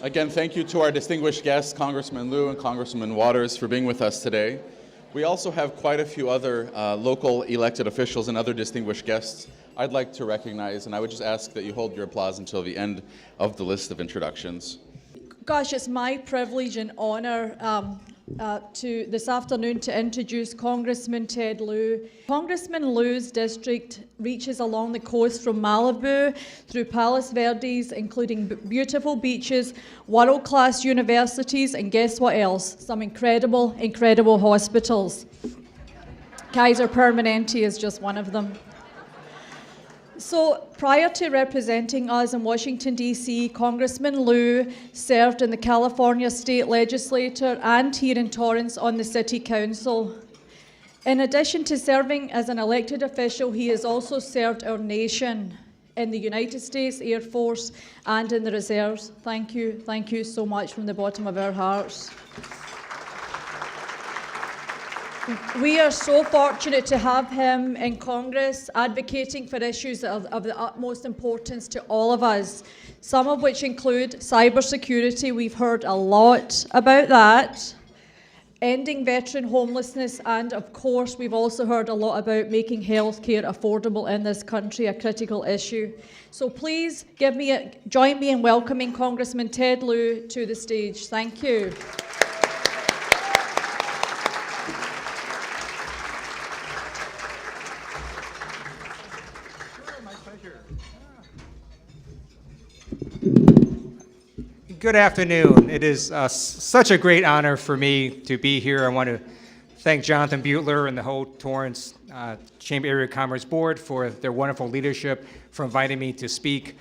Again, thank you to our distinguished guests, Congressman Lieu and Congressman Waters, for being with us today. We also have quite a few other local elected officials and other distinguished guests I'd like to recognize, and I would just ask that you hold your applause until the end of the list of introductions. Gosh, it's my privilege and honor to this afternoon to introduce Congressman Ted Lieu. Congressman Lieu's district reaches along the coast from Malibu through Palos Verdes, including beautiful beaches, world-class universities, and guess what else? Some incredible hospitals. Kaiser Permanente is just one of them. So prior to representing us in Washington, D.C., Congressman Lieu served in the California State Legislature and here in Torrance on the City Council. In addition to serving as an elected official, he has also served our nation in the United States Air Force and in the reserves. Thank you so much from the bottom of our hearts. We are so fortunate to have him in Congress advocating for issues of the utmost importance to all of us, some of which include cybersecurity. We've heard a lot about that, ending veteran homelessness, and of course we've also heard a lot about making healthcare affordable in this country, a critical issue. So please join me in welcoming Congressman Ted Lieu to the stage. Thank you. Good afternoon. It is such a great honor for me to be here. I want to thank Jonathan Butler and the whole Torrance Chamber Area Commerce Board for their wonderful leadership, for inviting me to speak.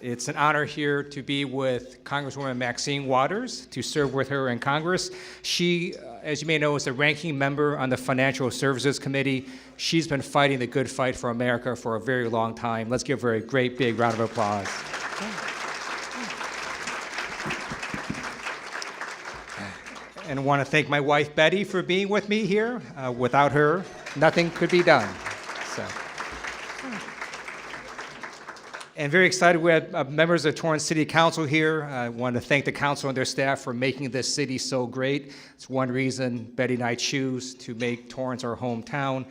It's an honor here to be with Congresswoman Maxine Waters, to serve with her in Congress. She, as you may know, is the ranking member on the Financial Services Committee. She's been fighting the good fight for America for a very long time. Let's give her a great big round of applause. And I want to thank my wife, Betty, for being with me here. Without her, nothing could be done. And very excited we have members of Torrance City Council here. I want to thank the council and their staff for making this city so great. It's one reason Betty and I choose to make Torrance our hometown.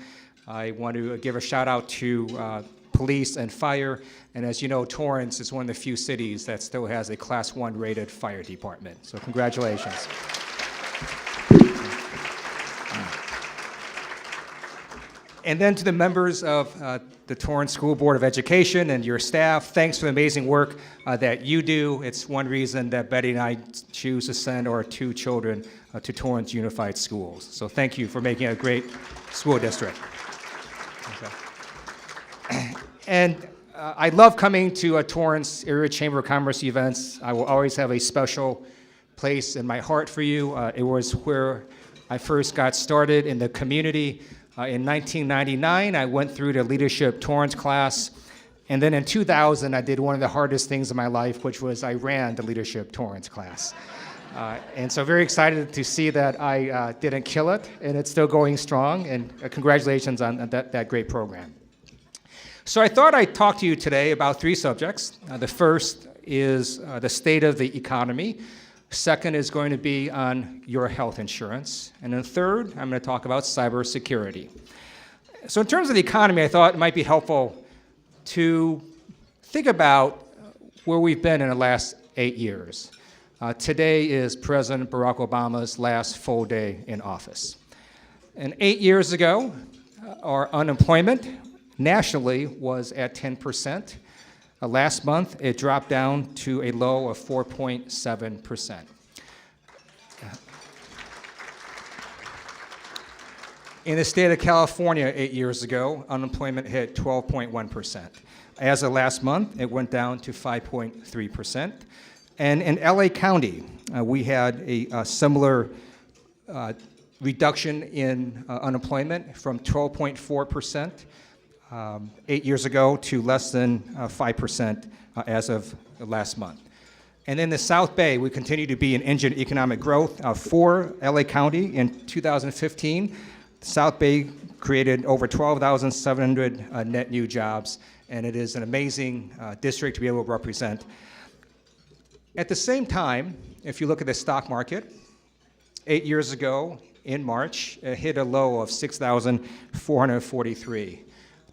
I want to give a shout out to police and fire. And as you know, Torrance is one of the few cities that still has a Class 1 rated fire department. So congratulations. And then to the members of the Torrance School Board of Education and your staff, thanks for the amazing work that you do. It's one reason that Betty and I choose to send our two children to Torrance Unified Schools. So thank you for making it a great school district. Okay. And I love coming to Torrance Area Chamber of Commerce events. I will always have a special place in my heart for you. It was where I first got started in the community. In 1999, I went through the Leadership Torrance class, and then in 2000, I did one of the hardest things in my life, which was I ran the Leadership Torrance class. And so very excited to see that I didn't kill it, and it's still going strong, and congratulations on that great program. So I thought I'd talk to you today about three subjects. The first is the state of the economy. Second is going to be on your health insurance. And then third, I'm going to talk about cybersecurity. So in terms of the economy, I thought it might be helpful to think about where we've been in the last 8 years. Today is President Barack Obama's last full day in office. And 8 years ago, our unemployment nationally was at 10%. Last month, it dropped down to a low of 4.7%. In the state of California 8 years ago, unemployment hit 12.1%. As of last month, it went down to 5.3%. And in LA County, we had a similar reduction in unemployment from 12.4% 8 years ago to less than 5% as of last month. And in the South Bay, we continue to be an engine of economic growth. For LA County in 2015, the South Bay created over 12,700 net new jobs, and it is an amazing district to be able to represent. At the same time, if you look at the stock market, 8 years ago in March, it hit a low of 6,443.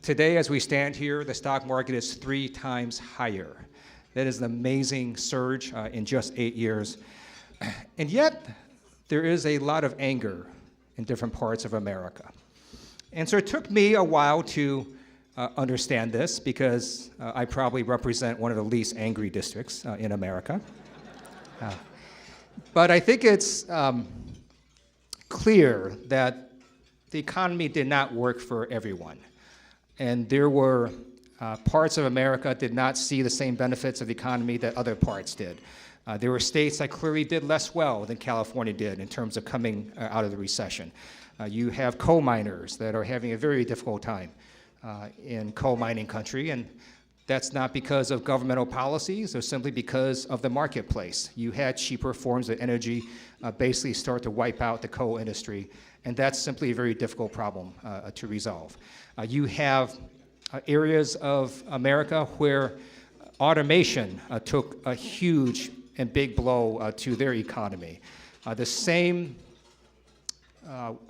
Today, as we stand here, the stock market is 3 times higher. That is an amazing surge in just 8 years. And yet, there is a lot of anger in different parts of America. And so it took me a while to understand this because I probably represent one of the least angry districts in America. But I think it's clear that the economy did not work for everyone. And there were parts of America did not see the same benefits of the economy that other parts did. There were states that clearly did less well than California did in terms of coming out of the recession. You have coal miners that are having a very difficult time in coal mining country, and that's not because of governmental policies or simply because of the marketplace. You had cheaper forms of energy basically start to wipe out the coal industry, and that's simply a very difficult problem to resolve. You have areas of America where automation took a huge and big blow to their economy. The same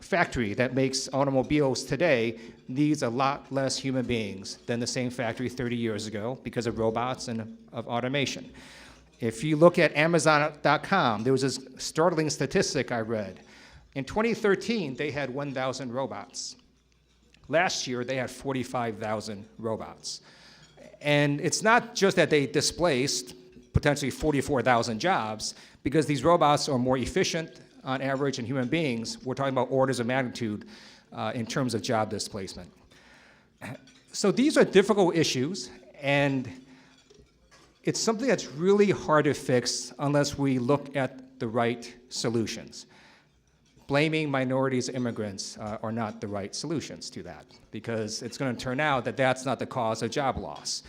factory that makes automobiles today needs a lot less human beings than the same factory 30 years ago because of robots and of automation. If you look at Amazon.com, there was this startling statistic I read. In 2013, they had 1,000 robots. Last year, they had 45,000 robots. And it's not just that they displaced potentially 44,000 jobs, because these robots are more efficient on average than human beings. We're talking about orders of magnitude in terms of job displacement. So these are difficult issues, and it's something that's really hard to fix unless we look at the right solutions. Blaming minorities, immigrants are not the right solutions to that, because it's going to turn out that that's not the cause of job loss.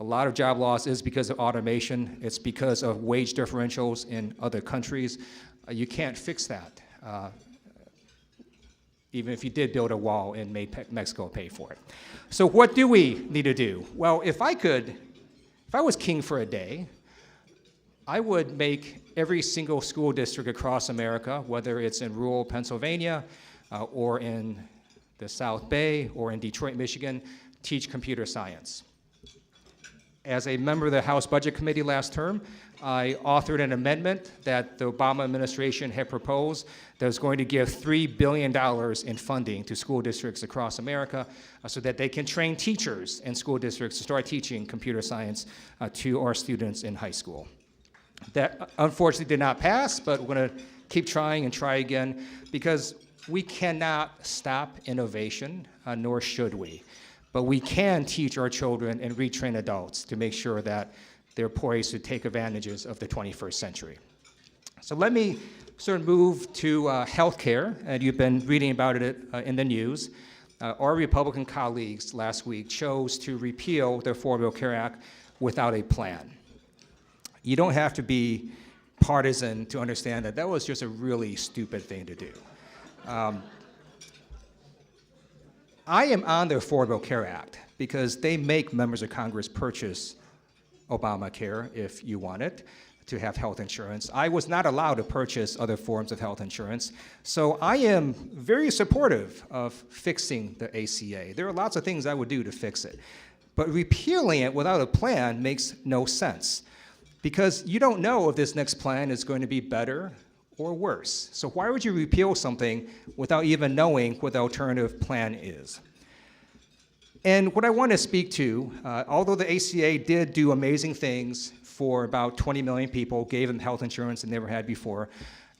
A lot of job loss is because of automation. It's because of wage differentials in other countries. You can't fix that, even if you did build a wall and made Mexico pay for it. So what do we need to do? Well, if I was king for a day, I would make every single school district across America, whether it's in rural Pennsylvania or in the South Bay or in Detroit, Michigan, teach computer science. As a member of the House Budget Committee last term, I authored an amendment that the Obama administration had proposed that was going to give $3 billion in funding to school districts across America so that they can train teachers in school districts to start teaching computer science to our students in high school. That unfortunately did not pass, but we're going to keep trying and try again, because we cannot stop innovation, nor should we. But we can teach our children and retrain adults to make sure that they're poised to take advantages of the 21st century. So let me sort of move to healthcare, and you've been reading about it in the news. Our Republican colleagues last week chose to repeal the Affordable Care Act without a plan. You don't have to be partisan to understand that that was just a really stupid thing to do. I am on the Affordable Care Act because they make members of Congress purchase Obamacare if you want it, to have health insurance. I was not allowed to purchase other forms of health insurance, so I am very supportive of fixing the ACA. There are lots of things I would do to fix it, but repealing it without a plan makes no sense, because you don't know if this next plan is going to be better or worse. So why would you repeal something without even knowing what the alternative plan is? And what I want to speak to, although the ACA did do amazing things for about 20 million people, gave them health insurance they never had before,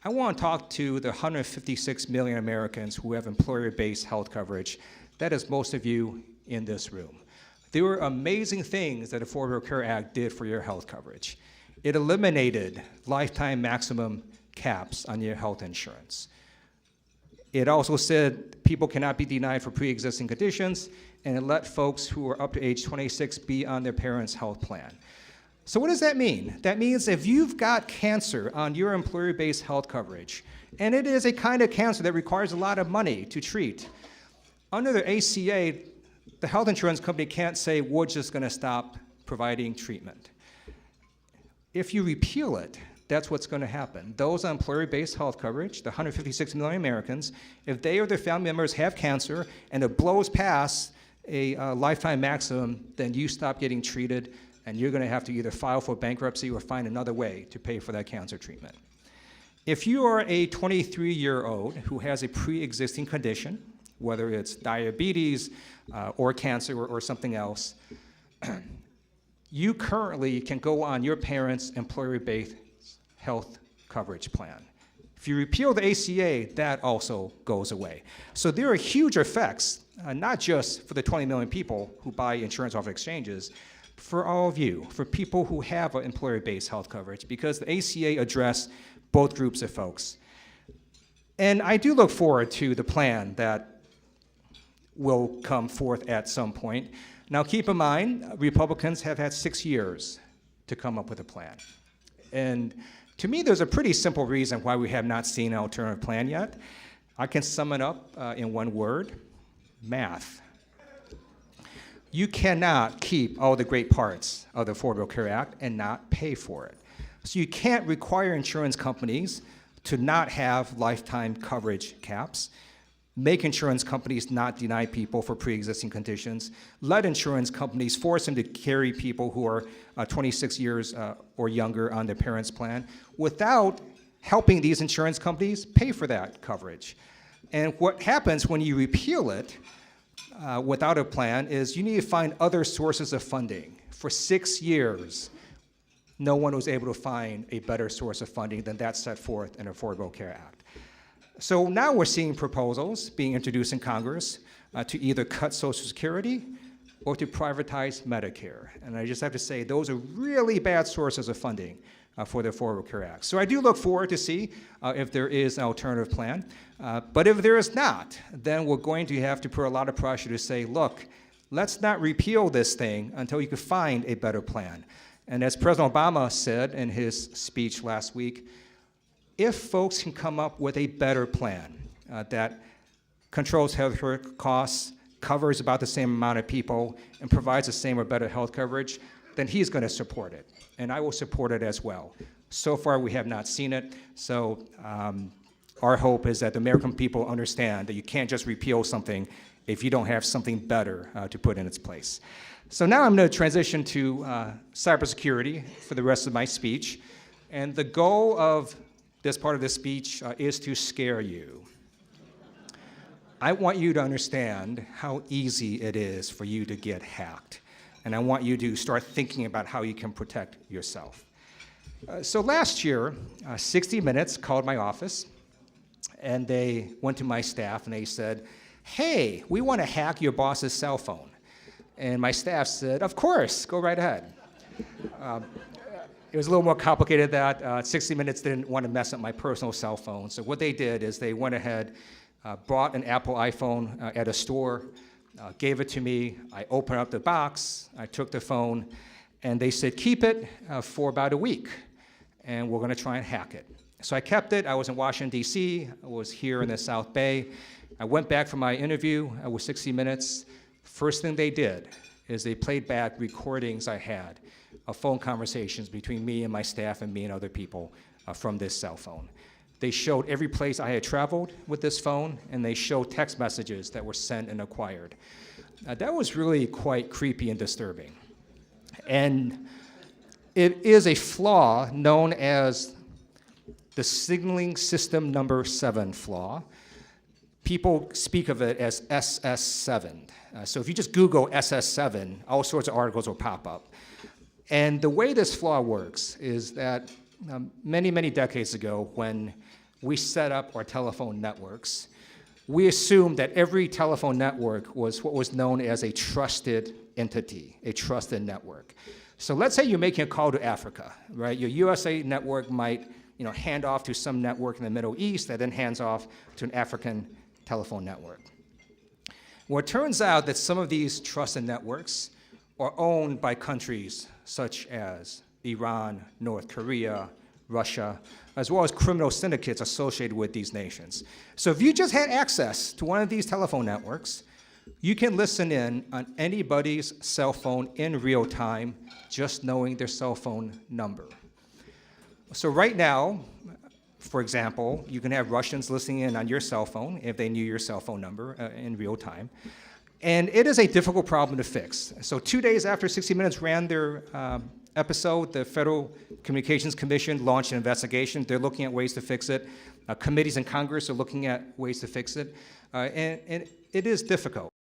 I want to talk to the 156 million Americans who have employer-based health coverage. That is most of you in this room. There were amazing things that the Affordable Care Act did for your health coverage. It eliminated lifetime maximum caps on your health insurance. It also said people cannot be denied for pre-existing conditions, and it let folks who are up to age 26 be on their parents' health plan. So what does that mean? That means if you've got cancer on your employer-based health coverage, and it is a kind of cancer that requires a lot of money to treat, under the ACA, the health insurance company can't say, we're just going to stop providing treatment. If you repeal it, that's what's going to happen. Those on employer-based health coverage, the 156 million Americans, if they or their family members have cancer and it blows past a lifetime maximum, then you stop getting treated and you're going to have to either file for bankruptcy or find another way to pay for that cancer treatment. If you are a 23-year-old who has a pre-existing condition, whether it's diabetes or cancer or something else, you currently can go on your parents' employer-based health coverage plan. If you repeal the ACA, that also goes away. So there are huge effects, not just for the 20 million people who buy insurance off exchanges, for all of you, for people who have an employer-based health coverage, because the ACA addressed both groups of folks. And I do look forward to the plan that will come forth at some point. Now keep in mind, Republicans have had 6 years to come up with a plan. And to me, there's a pretty simple reason why we have not seen an alternative plan yet. I can sum it up in one word: math. You cannot keep all the great parts of the Affordable Care Act and not pay for it. So you can't require insurance companies to not have lifetime coverage caps, make insurance companies not deny people for pre-existing conditions, let insurance companies force them to carry people who are 26 years or younger on their parents' plan without helping these insurance companies pay for that coverage. And what happens when you repeal it without a plan is you need to find other sources of funding. For 6 years, no one was able to find a better source of funding than that set forth in the Affordable Care Act. So now we're seeing proposals being introduced in Congress to either cut Social Security or to privatize Medicare. And I just have to say, those are really bad sources of funding for the Affordable Care Act. So I do look forward to see if there is an alternative plan. But if there is not, then we're going to have to put a lot of pressure to say, look, let's not repeal this thing until you can find a better plan. And as President Obama said in his speech last week, if folks can come up with a better plan that controls healthcare costs, covers about the same amount of people, and provides the same or better health coverage, then he's going to support it. And I will support it as well. So far, we have not seen it. So our hope is that the American people understand that you can't just repeal something if you don't have something better to put in its place. So now I'm going to transition to cybersecurity for the rest of my speech. And the goal of this part of the speech is to scare you. I want you to understand how easy it is for you to get hacked. And I want you to start thinking about how you can protect yourself. So last year, 60 Minutes called my office, and they went to my staff and they said, hey, we want to hack your boss's cell phone. And my staff said, of course, go right ahead. It was a little more complicated than that. 60 Minutes didn't want to mess up my personal cell phone. So what they did is they went ahead, bought an Apple iPhone at a store, gave it to me. I opened up the box, I took the phone, and they said, keep it for about a week, and we're going to try and hack it. So I kept it. I was in Washington, D.C. I was here in the South Bay. I went back for my interview with 60 Minutes. First thing they did is they played back recordings I had of phone conversations between me and my staff and me and other people from this cell phone. They showed every place I had traveled with this phone, and they showed text messages that were sent and acquired. That was really quite creepy and disturbing. And it is a flaw known as the signaling system number 7 flaw. People speak of it as SS7. So if you just Google SS7, all sorts of articles will pop up. And the way this flaw works is that many, many decades ago, when we set up our telephone networks, we assumed that every telephone network was what was known as a trusted entity, a trusted network. So let's say you're making a call to Africa, right? Your USA network might, hand off to some network in the Middle East that then hands off to an African telephone network. Well, it turns out that some of these trusted networks are owned by countries such as Iran, North Korea, Russia, as well as criminal syndicates associated with these nations. So if you just had access to one of these telephone networks, you can listen in on anybody's cell phone in real time, just knowing their cell phone number. So right now, for example, you can have Russians listening in on your cell phone if they knew your cell phone number in real time. And it is a difficult problem to fix. So 2 days after 60 Minutes ran their episode, the Federal Communications Commission launched an investigation. They're looking at ways to fix it. Committees in Congress are looking at ways to fix it. And it is difficult.